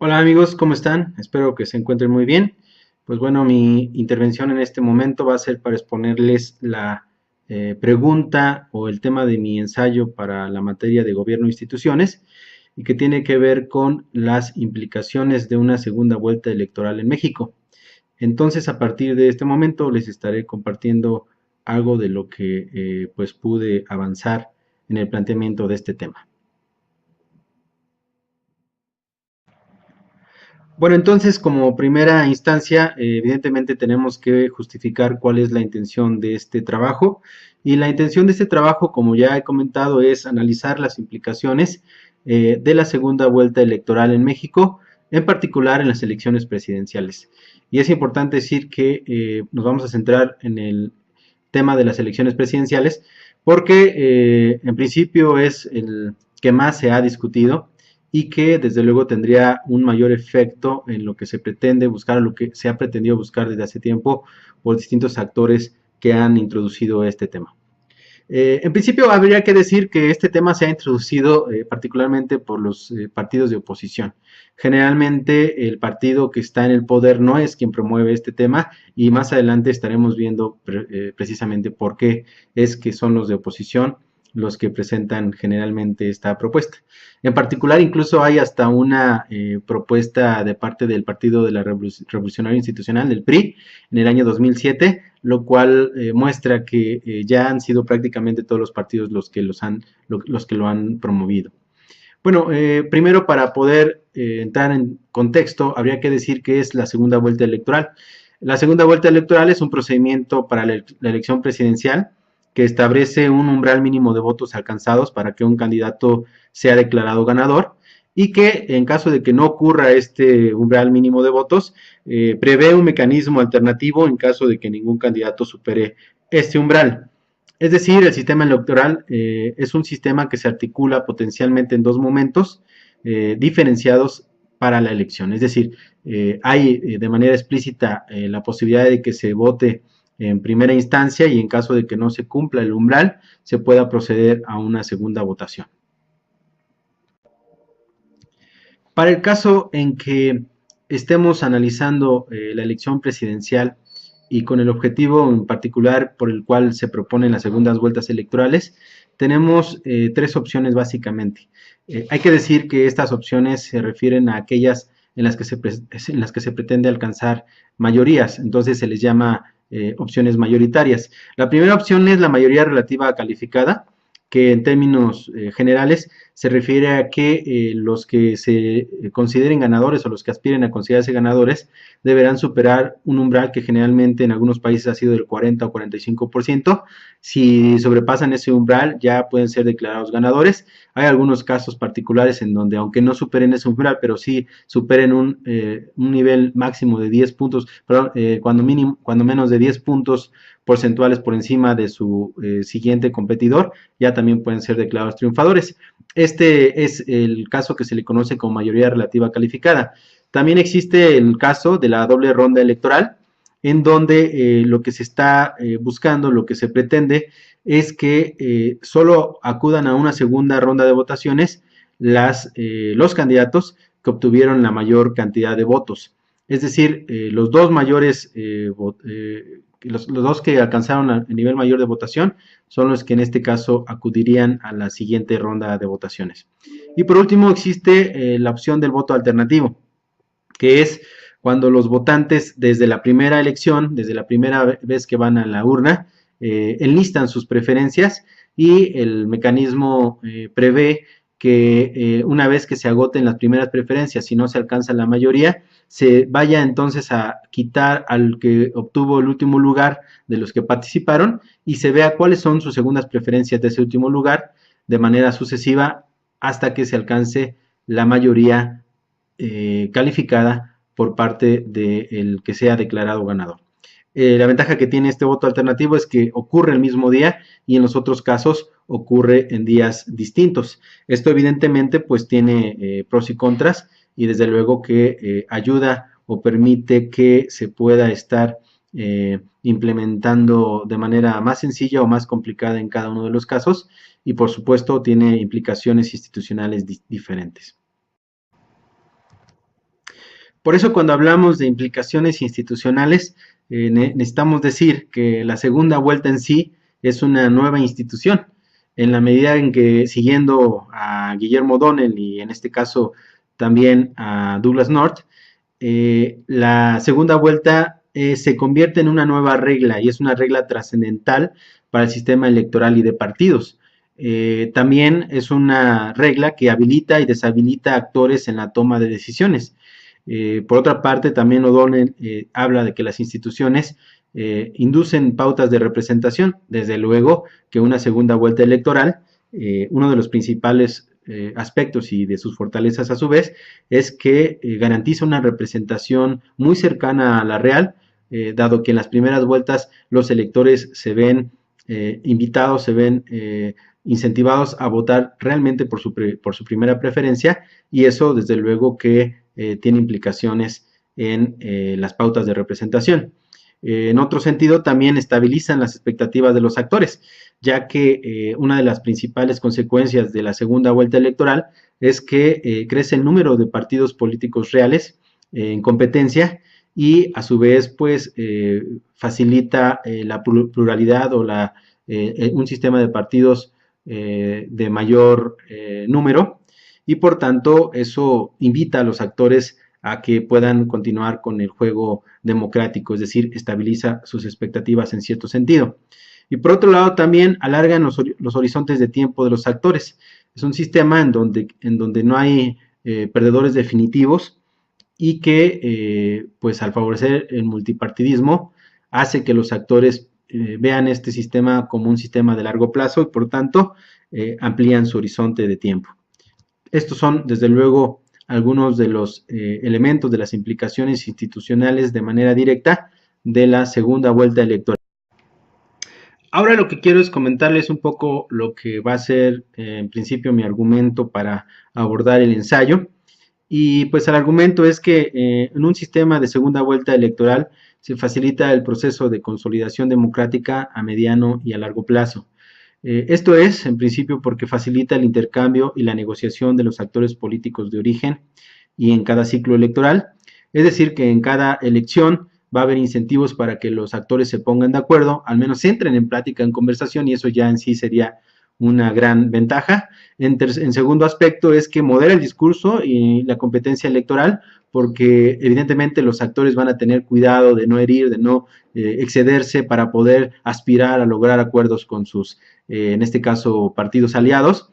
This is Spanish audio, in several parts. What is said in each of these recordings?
Hola amigos, ¿cómo están? Espero que se encuentren muy bien. Pues bueno, mi intervención en este momento va a ser para exponerles la pregunta o el tema de mi ensayo para la materia de gobierno e instituciones y que tiene que ver con las implicaciones de una segunda vuelta electoral en México. Entonces, a partir de este momento les estaré compartiendo algo de lo que pues pude avanzar en el planteamiento de este tema. Bueno, entonces, como primera instancia, evidentemente tenemos que justificar cuál es la intención de este trabajo. Y la intención de este trabajo, como ya he comentado, es analizar las implicaciones de la segunda vuelta electoral en México, en particular en las elecciones presidenciales. Y es importante decir que nos vamos a centrar en el tema de las elecciones presidenciales, porque en principio es el que más se ha discutido y que desde luego tendría un mayor efecto en lo que se pretende buscar, lo que se ha pretendido buscar desde hace tiempo por distintos actores que han introducido este tema. En principio habría que decir que este tema se ha introducido particularmente por los partidos de oposición. Generalmente el partido que está en el poder no es quien promueve este tema y más adelante estaremos viendo precisamente por qué es que son los de oposición los que presentan generalmente esta propuesta. En particular, incluso hay hasta una propuesta de parte del Partido de la Revolucionaria Institucional, del PRI, en el año 2007, lo cual muestra que ya han sido prácticamente todos los partidos los que lo han promovido. Bueno, primero para poder entrar en contexto, habría que decir que es la segunda vuelta electoral. La segunda vuelta electoral es un procedimiento para la elección presidencial que establece un umbral mínimo de votos alcanzados para que un candidato sea declarado ganador y que en caso de que no ocurra este umbral mínimo de votos, prevé un mecanismo alternativo en caso de que ningún candidato supere este umbral. Es decir, el sistema electoral es un sistema que se articula potencialmente en dos momentos diferenciados para la elección. Es decir, hay de manera explícita la posibilidad de que se vote en primera instancia y en caso de que no se cumpla el umbral, se pueda proceder a una segunda votación. Para el caso en que estemos analizando la elección presidencial y con el objetivo en particular por el cual se proponen las segundas vueltas electorales, tenemos tres opciones básicamente. Hay que decir que estas opciones se refieren a aquellas en las que se pretende alcanzar mayorías, entonces se les llama opciones mayoritarias. La primera opción es la mayoría relativa calificada, que en términos generales se refiere a que los que se consideren ganadores o los que aspiren a considerarse ganadores deberán superar un umbral que generalmente en algunos países ha sido del 40 o 45%. Si sobrepasan ese umbral ya pueden ser declarados ganadores. Hay algunos casos particulares en donde aunque no superen ese umbral, pero sí superen un nivel máximo de 10 puntos, perdón, cuando menos de 10 puntos porcentuales por encima de su siguiente competidor, ya también pueden ser declarados triunfadores. Este es el caso que se le conoce como mayoría relativa calificada. También existe el caso de la doble ronda electoral, en donde lo que se está buscando, lo que se pretende, es que solo acudan a una segunda ronda de votaciones los candidatos que obtuvieron la mayor cantidad de votos. Es decir, los dos mayores los dos que alcanzaron el nivel mayor de votación son los que en este caso acudirían a la siguiente ronda de votaciones. Y por último existe la opción del voto alternativo, que es cuando los votantes desde la primera elección, desde la primera vez que van a la urna, enlistan sus preferencias y el mecanismo prevé que una vez que se agoten las primeras preferencias, si no se alcanza la mayoría, se vaya entonces a quitar al que obtuvo el último lugar de los que participaron y se vea cuáles son sus segundas preferencias de ese último lugar de manera sucesiva hasta que se alcance la mayoría calificada por parte del que sea declarado ganador. La ventaja que tiene este voto alternativo es que ocurre el mismo día y en los otros casos ocurre en días distintos. Esto evidentemente pues tiene pros y contras y desde luego que ayuda o permite que se pueda estar implementando de manera más sencilla o más complicada en cada uno de los casos y por supuesto tiene implicaciones institucionales diferentes. Por eso cuando hablamos de implicaciones institucionales, necesitamos decir que la segunda vuelta en sí es una nueva institución, en la medida en que, siguiendo a Guillermo O'Donnell y en este caso también a Douglas North, la segunda vuelta se convierte en una nueva regla y es una regla trascendental para el sistema electoral y de partidos. También es una regla que habilita y deshabilita actores en la toma de decisiones. Por otra parte, también O'Donnell habla de que las instituciones inducen pautas de representación. Desde luego que una segunda vuelta electoral, uno de los principales aspectos y de sus fortalezas a su vez, es que garantiza una representación muy cercana a la real, dado que en las primeras vueltas los electores se ven invitados, se ven incentivados a votar realmente por su primera preferencia, y eso desde luego que tiene implicaciones en las pautas de representación. En otro sentido, también estabilizan las expectativas de los actores, ya que una de las principales consecuencias de la segunda vuelta electoral es que crece el número de partidos políticos reales en competencia y a su vez pues facilita la pluralidad o un sistema de partidos de mayor número, y por tanto eso invita a los actores a que puedan continuar con el juego democrático, es decir, estabiliza sus expectativas en cierto sentido. Y por otro lado también alargan los horizontes de tiempo de los actores. Es un sistema en donde no hay perdedores definitivos y que pues al favorecer el multipartidismo hace que los actores vean este sistema como un sistema de largo plazo y por tanto amplían su horizonte de tiempo. Estos son, desde luego, algunos de los elementos de las implicaciones institucionales de manera directa de la segunda vuelta electoral. Ahora lo que quiero es comentarles un poco lo que va a ser en principio mi argumento para abordar el ensayo. Y pues el argumento es que en un sistema de segunda vuelta electoral se facilita el proceso de consolidación democrática a mediano y a largo plazo. Esto es, en principio, porque facilita el intercambio y la negociación de los actores políticos de origen y en cada ciclo electoral. Es decir, que en cada elección va a haber incentivos para que los actores se pongan de acuerdo, al menos entren en plática, en conversación, y eso ya en sí sería una gran ventaja. En segundo aspecto es que modera el discurso y la competencia electoral, porque evidentemente los actores van a tener cuidado de no herir, de no excederse para poder aspirar a lograr acuerdos con sus, en este caso, partidos aliados.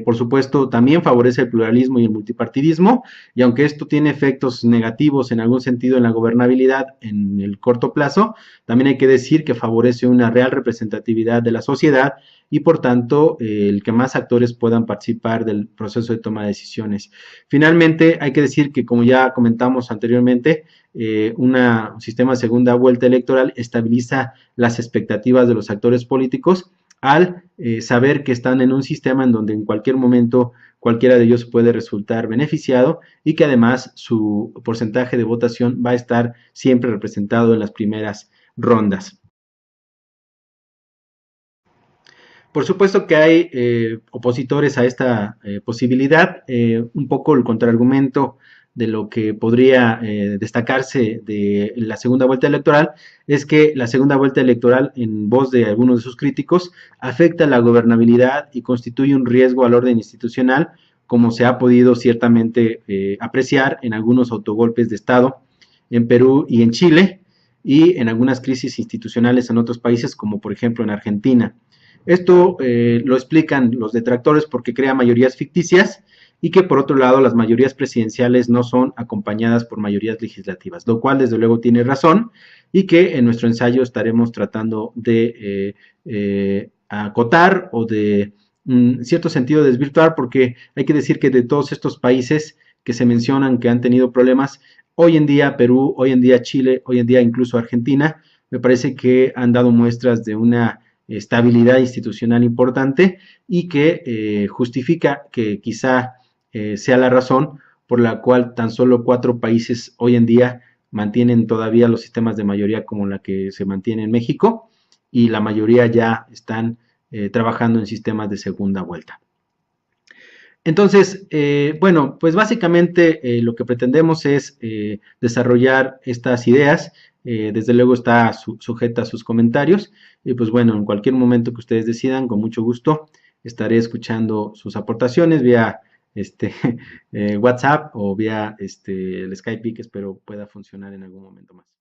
Por supuesto, también favorece el pluralismo y el multipartidismo, y aunque esto tiene efectos negativos en algún sentido en la gobernabilidad en el corto plazo, también hay que decir que favorece una real representatividad de la sociedad y por tanto el que más actores puedan participar del proceso de toma de decisiones. Finalmente, hay que decir que, como ya comentamos anteriormente, un sistema de segunda vuelta electoral estabiliza las expectativas de los actores políticos al saber que están en un sistema en donde en cualquier momento cualquiera de ellos puede resultar beneficiado y que además su porcentaje de votación va a estar siempre representado en las primeras rondas. Por supuesto que hay opositores a esta posibilidad. Un poco el contraargumento de lo que podría destacarse de la segunda vuelta electoral es que la segunda vuelta electoral, en voz de algunos de sus críticos, afecta la gobernabilidad y constituye un riesgo al orden institucional, como se ha podido ciertamente apreciar en algunos autogolpes de Estado en Perú y en Chile, y en algunas crisis institucionales en otros países, como por ejemplo en Argentina. Esto lo explican los detractores porque crea mayorías ficticias y que por otro lado las mayorías presidenciales no son acompañadas por mayorías legislativas, lo cual desde luego tiene razón y que en nuestro ensayo estaremos tratando de acotar o de en cierto sentido desvirtuar, porque hay que decir que de todos estos países que se mencionan que han tenido problemas, hoy en día Perú, hoy en día Chile, hoy en día incluso Argentina, me parece que han dado muestras de una estabilidad institucional importante y que justifica que quizá sea la razón por la cual tan solo 4 países hoy en día mantienen todavía los sistemas de mayoría como la que se mantiene en México, y la mayoría ya están trabajando en sistemas de segunda vuelta. Entonces, bueno, pues básicamente lo que pretendemos es desarrollar estas ideas. Desde luego está sujeta a sus comentarios. Y pues bueno, en cualquier momento que ustedes decidan, con mucho gusto, estaré escuchando sus aportaciones vía este, WhatsApp o vía el Skype que espero pueda funcionar en algún momento más.